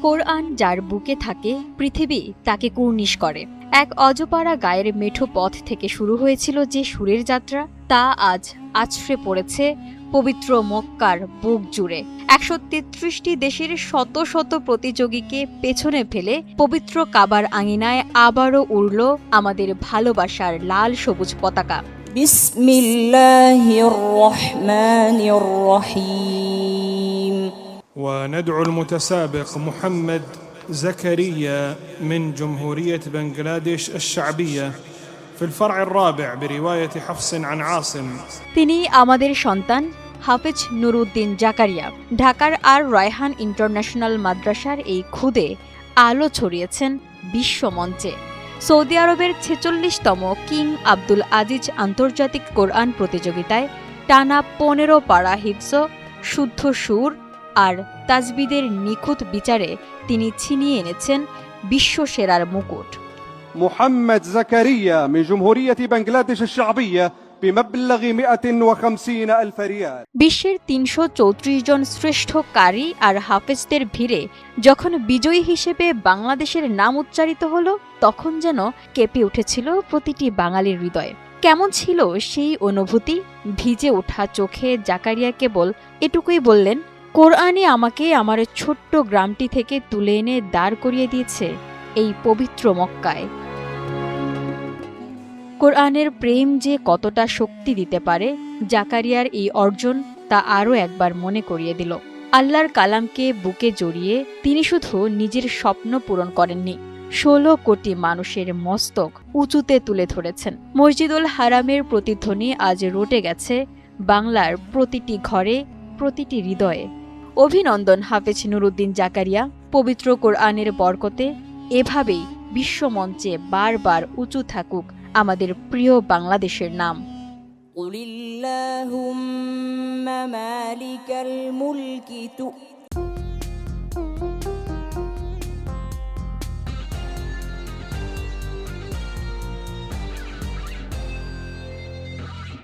কোরআন যার বুকে থাকে পৃথিবী তাকে কুর্নিশ করে। এক অজপাড়া গায়ের মেঠো পথ থেকে শুরু হয়েছিল যে সুরের যাত্রা, তা আজ আছড়ে পড়েছে পবিত্র মক্কার বুক জুড়ে। ১৩৩টি দেশের শত শত প্রতিযোগীকে পেছনে ফেলে পবিত্র কাবার আঙিনায় আবারও উড়ল আমাদের ভালোবাসার লাল সবুজ পতাকা। বিসমিল্লাহির রহমানির রহিম। وندعو المتسابق محمد زكريا من جمهورية بنغلاديش الشعبية في الفرع الرابع برواية حفص عن عاصم। তিনি আমাদের সন্তান হাফেজ নুরুদ্দিন জাকারিয়া ঢাকার আর রায়হান ইন্টারন্যাশনাল মাদ্রাসার এই খুদে আলো ছড়িয়েছেন বিশ্বমঞ্চে। সৌদি আরবের ৪৬তম কিং আব্দুল আজিজ আন্তর্জাতিক কোরআন প্রতিযোগিতায় টানা ১৫ পারা হিফজ, শুদ্ধ সুর আর তাজবিদের নিখুঁত বিচারে তিনি ছিনিয়ে এনেছেন বিশ্বসেরার মুকুট। محمد زكريا من جمهورية بنغلاديش الشعبية بمبلغ 150,000 ريال। বিশ্বের ৩৩৪ জন শ্রেষ্ঠ কারি আর হাফেজদের ভিড়ে যখন বিজয়ী হিসেবে বাংলাদেশের নাম উচ্চারিত হলো, তখন যেন কেঁপে উঠেছিল প্রতিটি বাঙালির হৃদয়ে। কেমন ছিল সেই অনুভূতি? ভিজে ওঠা চোখে জাকারিয়া কেবল এটুকুই বললেন, কোরআনই আমাকে আমার ছোট্ট গ্রামটি থেকে তুলে এনে দাঁড় করিয়ে দিয়েছে এই পবিত্র মক্কায়। কোরআনের প্রেম যে কতটা শক্তি দিতে পারে, জাকারিয়ার এই অর্জন তা আরও একবার মনে করিয়ে দিল। আল্লাহর কালামকে বুকে জড়িয়ে তিনি শুধু নিজের স্বপ্ন পূরণ করেননি, ১৬ কোটি মানুষের মস্তক উঁচুতে তুলে ধরেছেন। মসজিদুল হারামের প্রতিধ্বনি আজ রটে গেছে বাংলার প্রতিটি ঘরে, প্রতিটি হৃদয়ে। অভিনন্দন হাফেজ নুরুদ্দিন জাকারিয়া। পবিত্র কোরআনের বরকতে এভাবেই বিশ্বমঞ্চে বারবার উঁচু থাকুক আমাদের প্রিয় বাংলাদেশের নাম। কুলিল্লাহুম্মা মালিকাল মুলকি